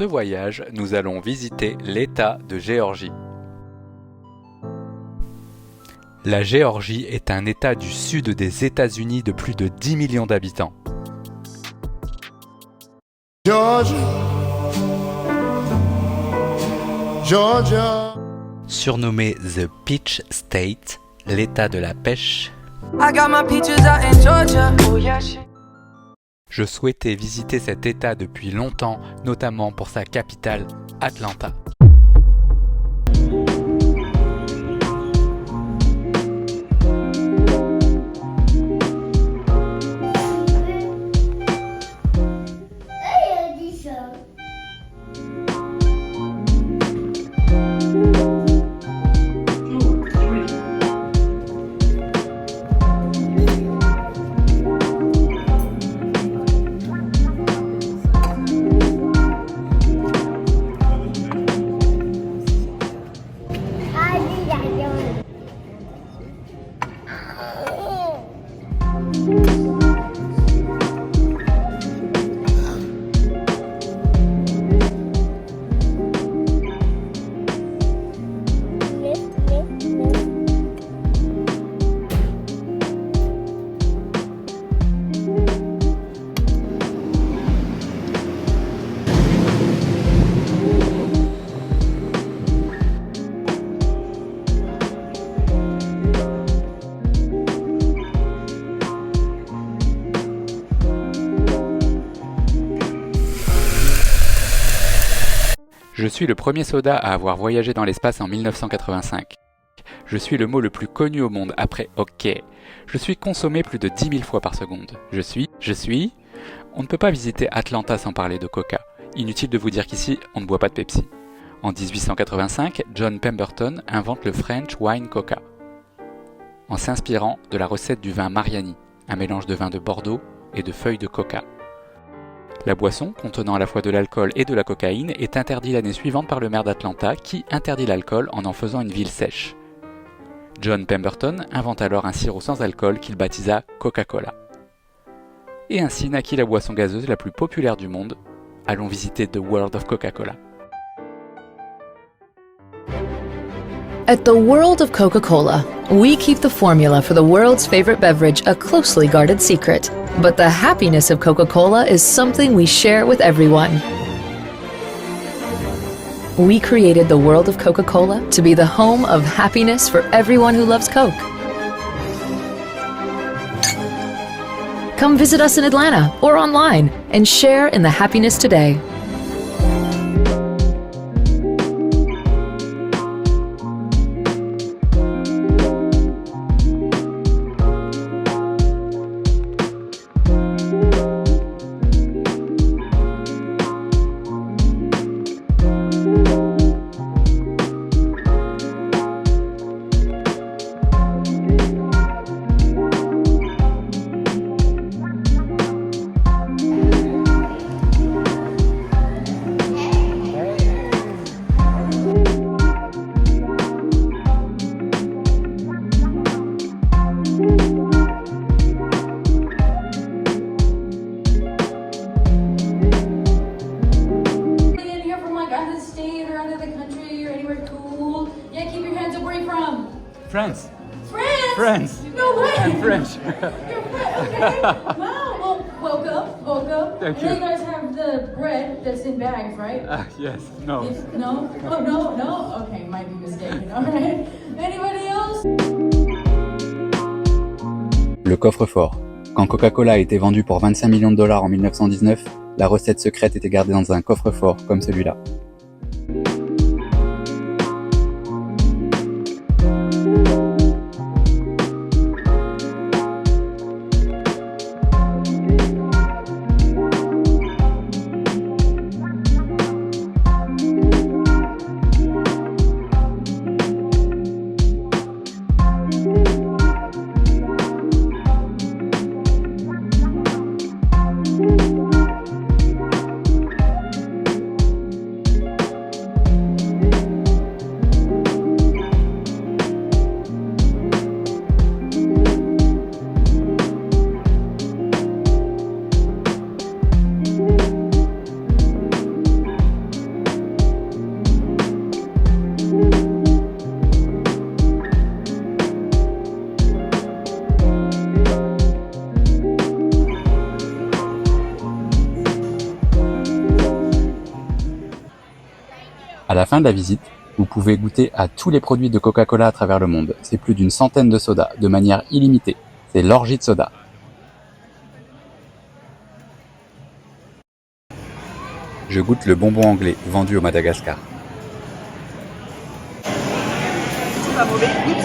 ce voyage, nous allons visiter l'État de Géorgie. La Géorgie est un État du sud des États-Unis de plus de 10 millions d'habitants. Georgia, Georgia. Surnommé The Peach State, l'État de la pêche, I got my peaches out in Georgia. Oh yeah, shit. je souhaitais visiter cet État depuis longtemps, notamment pour sa capitale, Atlanta. Je suis le premier soldat à avoir voyagé dans l'espace en 1985. Je suis le mot le plus connu au monde après OK. Je suis consommé plus de 10 000 fois par seconde. Je suis... On ne peut pas visiter Atlanta sans parler de Coca. Inutile de vous dire qu'ici, on ne boit pas de Pepsi. En 1885, John Pemberton invente le French Wine Coca, en s'inspirant de la recette du vin Mariani, un mélange de vin de Bordeaux et de feuilles de coca. La boisson, contenant à la fois de l'alcool et de la cocaïne, est interdite l'année suivante par le maire d'Atlanta qui interdit l'alcool en faisant une ville sèche. John Pemberton invente alors un sirop sans alcool qu'il baptisa Coca-Cola. Et ainsi naquit la boisson gazeuse la plus populaire du monde. Allons visiter The World of Coca-Cola. At the World of Coca-Cola, we keep the formula for the world's favorite beverage a closely guarded secret. But the happiness of Coca-Cola is something we share with everyone. We created the World of Coca-Cola to be the home of happiness for everyone who loves Coke. Come visit us in Atlanta or online and share in the happiness today. France. France? France. No way. I'm French. You're French. Okay. Wow. Well, welcome. Thank You you. guys have the bread that's in bags, right? Yes. No. No? Oh, no? Okay, might be mistaken. All right. Anybody else? Le coffre-fort. Quand Coca-Cola a été vendu pour 25 millions de dollars en 1919, la recette secrète était gardée dans un coffre-fort comme celui-là. À la fin de la visite, vous pouvez goûter à tous les produits de Coca-Cola à travers le monde. C'est plus d'une centaine de sodas, de manière illimitée. C'est l'orgie de soda. Je goûte le bonbon anglais, vendu au Madagascar. C'est pas mauvais, goûte.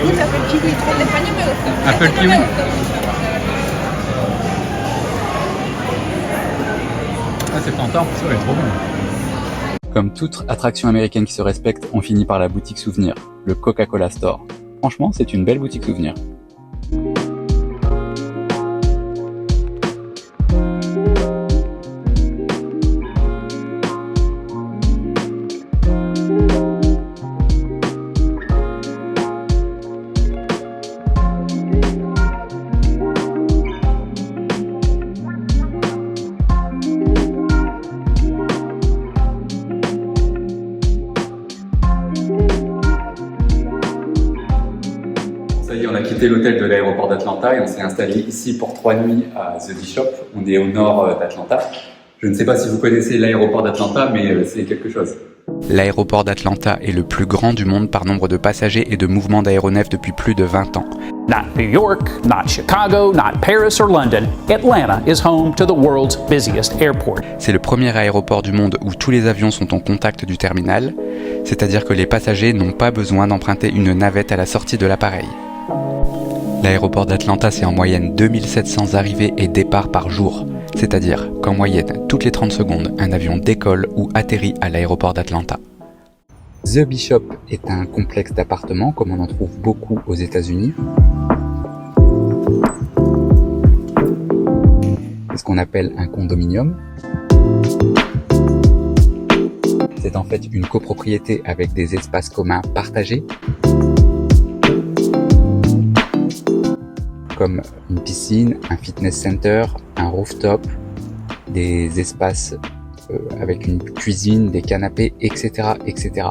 Goûte l'apple kiwi. Apple kiwi. Ah, c'est tentant, ça va être trop bon. Comme toute attraction américaine qui se respecte, on finit par la boutique souvenir, le Coca-Cola Store. Franchement, c'est une belle boutique souvenir. Ça y est, on a quitté l'hôtel de l'aéroport d'Atlanta et on s'est installé ici pour 3 nuits à The Bishop. On est au nord d'Atlanta. Je ne sais pas si vous connaissez l'aéroport d'Atlanta, mais c'est quelque chose. L'aéroport d'Atlanta est le plus grand du monde par nombre de passagers et de mouvements d'aéronefs depuis plus de 20 ans. Not New York, not Chicago, not Paris or London, Atlanta is home to the world's busiest airport. C'est le premier aéroport du monde où tous les avions sont en contact du terminal, c'est-à-dire que les passagers n'ont pas besoin d'emprunter une navette à la sortie de l'appareil. L'aéroport d'Atlanta, c'est en moyenne 2700 arrivées et départs par jour. C'est-à-dire qu'en moyenne, toutes les 30 secondes, un avion décolle ou atterrit à l'aéroport d'Atlanta. The Bishop est un complexe d'appartements comme on en trouve beaucoup aux États-Unis. C'est ce qu'on appelle un condominium. C'est en fait une copropriété avec des espaces communs partagés, comme une piscine, un fitness center, un rooftop, des espaces avec une cuisine, des canapés, etc., etc.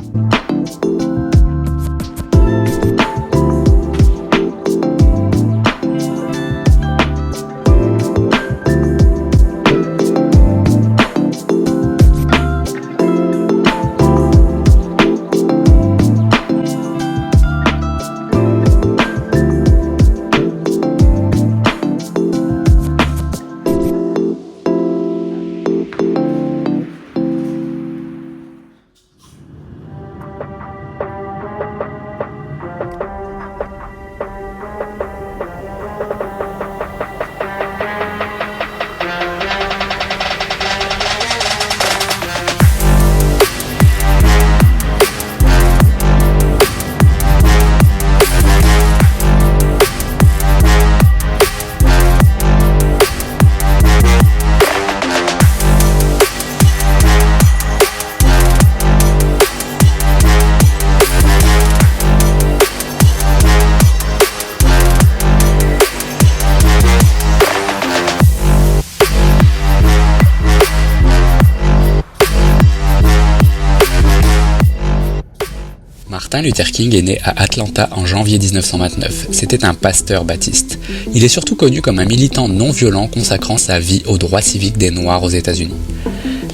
Martin Luther King est né à Atlanta en janvier 1929. C'était un pasteur baptiste. Il est surtout connu comme un militant non violent consacrant sa vie aux droits civiques des Noirs aux États-Unis.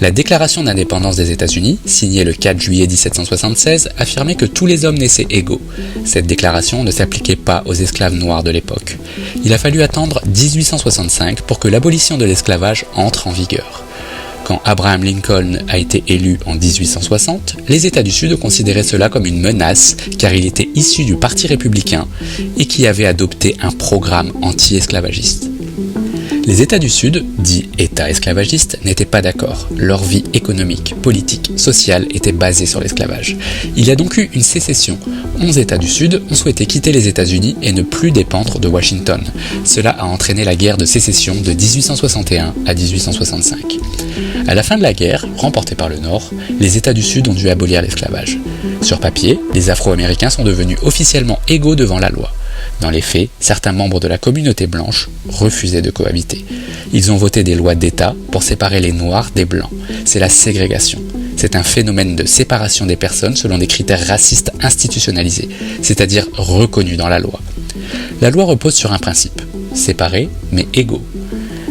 La Déclaration d'indépendance des États-Unis, signée le 4 juillet 1776, affirmait que tous les hommes naissaient égaux. Cette déclaration ne s'appliquait pas aux esclaves noirs de l'époque. Il a fallu attendre 1865 pour que l'abolition de l'esclavage entre en vigueur. Quand Abraham Lincoln a été élu en 1860, les États du Sud considéraient cela comme une menace car il était issu du Parti républicain et qui avait adopté un programme anti-esclavagiste. Les États du Sud, dits États esclavagistes, n'étaient pas d'accord. Leur vie économique, politique, sociale était basée sur l'esclavage. Il y a donc eu une sécession. 11 États du Sud ont souhaité quitter les États-Unis et ne plus dépendre de Washington. Cela a entraîné la guerre de sécession de 1861 à 1865. À la fin de la guerre, remportée par le Nord, les États du Sud ont dû abolir l'esclavage. Sur papier, les Afro-Américains sont devenus officiellement égaux devant la loi. Dans les faits, certains membres de la communauté blanche refusaient de cohabiter. Ils ont voté des lois d'État pour séparer les Noirs des Blancs. C'est la ségrégation. C'est un phénomène de séparation des personnes selon des critères racistes institutionnalisés, c'est-à-dire reconnus dans la loi. La loi repose sur un principe, séparés mais égaux.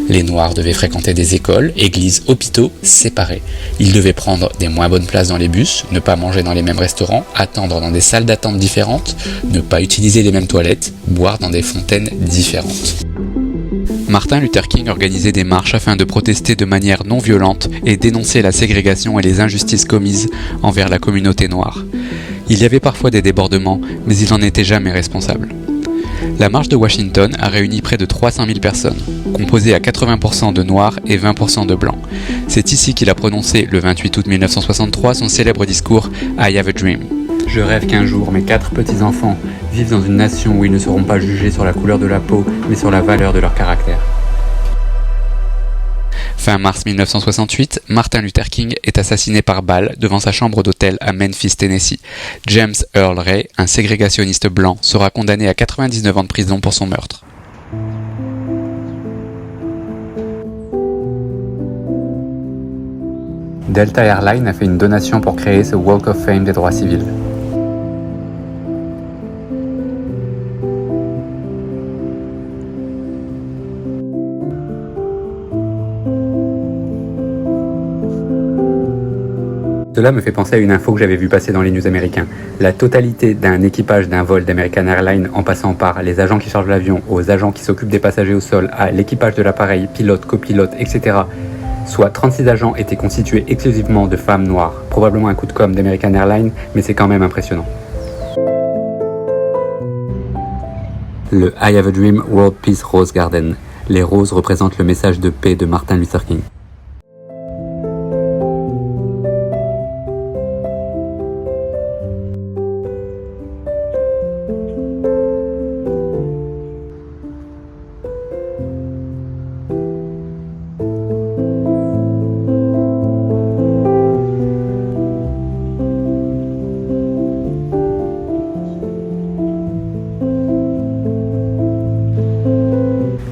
Les Noirs devaient fréquenter des écoles, églises, hôpitaux séparés. Ils devaient prendre des moins bonnes places dans les bus, ne pas manger dans les mêmes restaurants, attendre dans des salles d'attente différentes, ne pas utiliser les mêmes toilettes, boire dans des fontaines différentes. Martin Luther King organisait des marches afin de protester de manière non violente et dénoncer la ségrégation et les injustices commises envers la communauté noire. Il y avait parfois des débordements, mais il n'en était jamais responsable. La marche de Washington a réuni près de 300 000 personnes, composées à 80% de noirs et 20% de blancs. C'est ici qu'il a prononcé, le 28 août 1963, son célèbre discours « I have a dream ». Je rêve qu'un jour, mes 4 petits-enfants vivent dans une nation où ils ne seront pas jugés sur la couleur de la peau, mais sur la valeur de leur caractère. Fin mars 1968, Martin Luther King est assassiné par balle devant sa chambre d'hôtel à Memphis, Tennessee. James Earl Ray, un ségrégationniste blanc, sera condamné à 99 ans de prison pour son meurtre. Delta Airlines a fait une donation pour créer ce Walk of Fame des droits civils. Cela me fait penser à une info que j'avais vue passer dans les news américains. La totalité d'un équipage d'un vol d'American Airlines, en passant par les agents qui chargent l'avion, aux agents qui s'occupent des passagers au sol, à l'équipage de l'appareil, pilote, copilote, etc., soit 36 agents étaient constitués exclusivement de femmes noires. Probablement un coup de com' d'American Airlines, mais c'est quand même impressionnant. Le I Have a Dream World Peace Rose Garden. Les roses représentent le message de paix de Martin Luther King.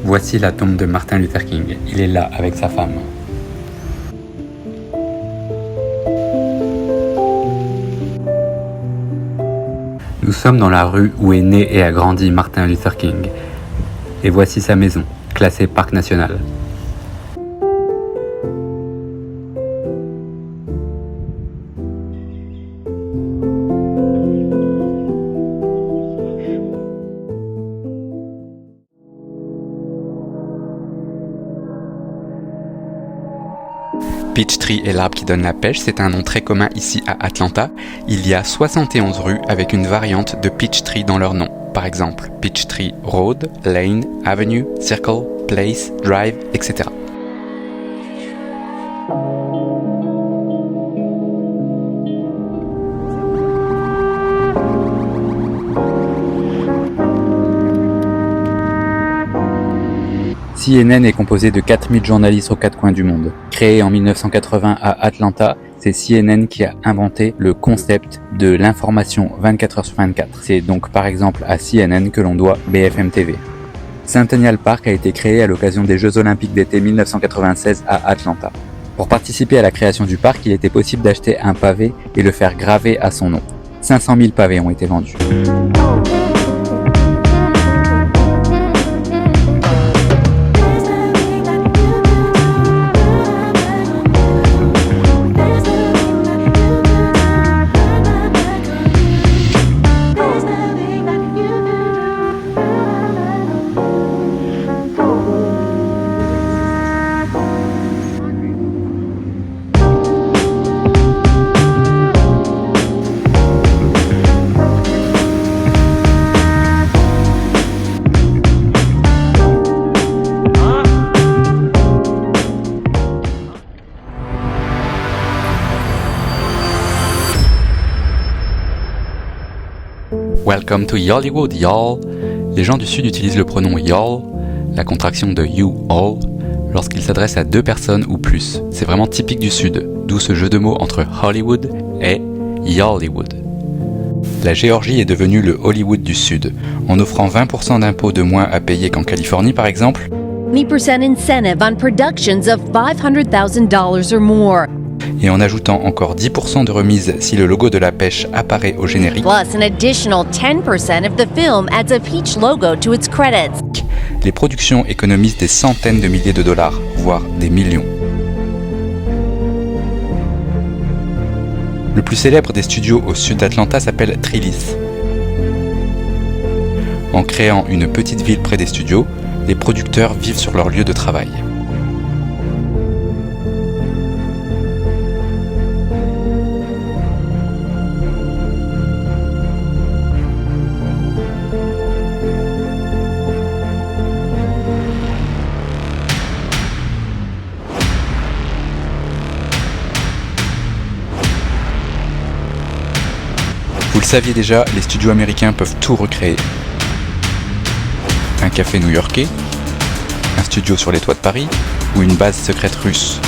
Voici la tombe de Martin Luther King. Il est là avec sa femme. Nous sommes dans la rue où est né et a grandi Martin Luther King. Et voici sa maison, classée parc national. Peachtree est l'arbre qui donne la pêche, c'est un nom très commun ici à Atlanta. Il y a 71 rues avec une variante de Peachtree dans leur nom. Par exemple, Peachtree Road, Lane, Avenue, Circle, Place, Drive, etc. CNN est composé de 4000 journalistes aux 4 coins du monde. Créé en 1980 à Atlanta, c'est CNN qui a inventé le concept de l'information 24 heures sur 24. C'est donc par exemple à CNN que l'on doit BFM TV. Centennial Park a été créé à l'occasion des Jeux Olympiques d'été 1996 à Atlanta. Pour participer à la création du parc, il était possible d'acheter un pavé et le faire graver à son nom. 500 000 pavés ont été vendus. Welcome to Yollywood, y'all. Les gens du Sud utilisent le pronom y'all, la contraction de you all, lorsqu'ils s'adressent à 2 personnes ou plus. C'est vraiment typique du Sud, d'où ce jeu de mots entre Hollywood et Yollywood. La Géorgie est devenue le Hollywood du Sud, en offrant 20% d'impôts de moins à payer qu'en Californie par exemple. 20% incentive on productions of $500,000 or more. Et en ajoutant encore 10% de remise si le logo de la pêche apparaît au générique, Plus, an additional 10% of the film adds a Peach logo to its credits. les productions économisent des centaines de milliers de dollars, voire des millions. Le plus célèbre des studios au sud d'Atlanta s'appelle Trillis. En créant une petite ville près des studios, les producteurs vivent sur leur lieu de travail. Vous le saviez déjà, les studios américains peuvent tout recréer. Un café new-yorkais, un studio sur les toits de Paris ou une base secrète russe.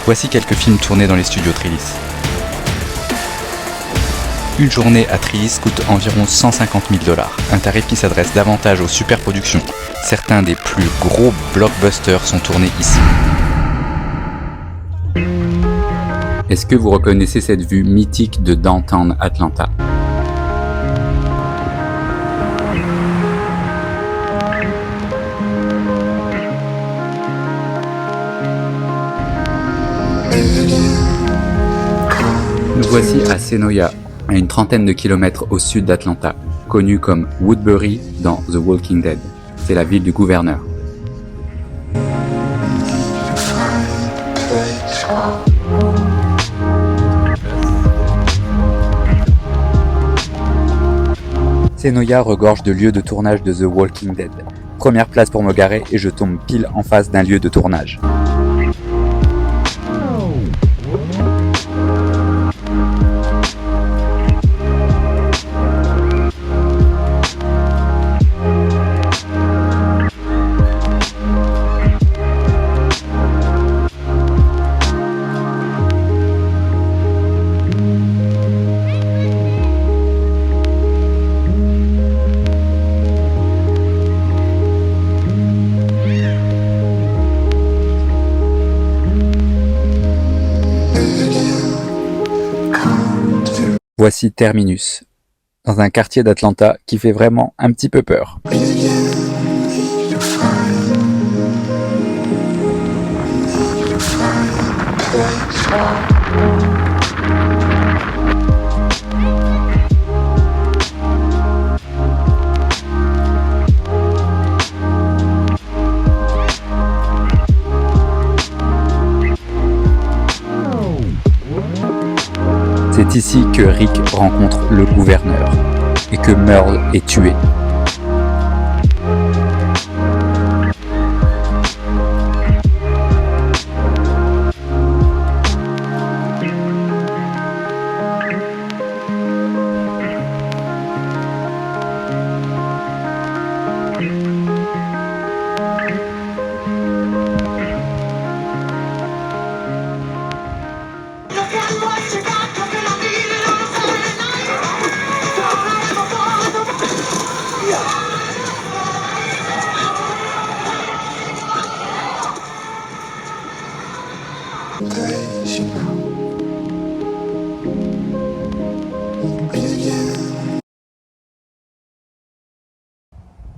Voici quelques films tournés dans les studios Trillis. Une journée à Trillis coûte environ 150 000 $, un tarif qui s'adresse davantage aux superproductions. Certains des plus gros blockbusters sont tournés ici. Est-ce que vous reconnaissez cette vue mythique de Downtown Atlanta ? Nous voici à Senoia, à une trentaine de kilomètres au sud d'Atlanta, connue comme Woodbury dans The Walking Dead. C'est la ville du gouverneur. Senoia regorge de lieux de tournage de The Walking Dead. Première place pour me garer et je tombe pile en face d'un lieu de tournage. Voici Terminus, dans un quartier d'Atlanta qui fait vraiment un petit peu peur. C'est ici que Rick rencontre le gouverneur et que Merle est tué.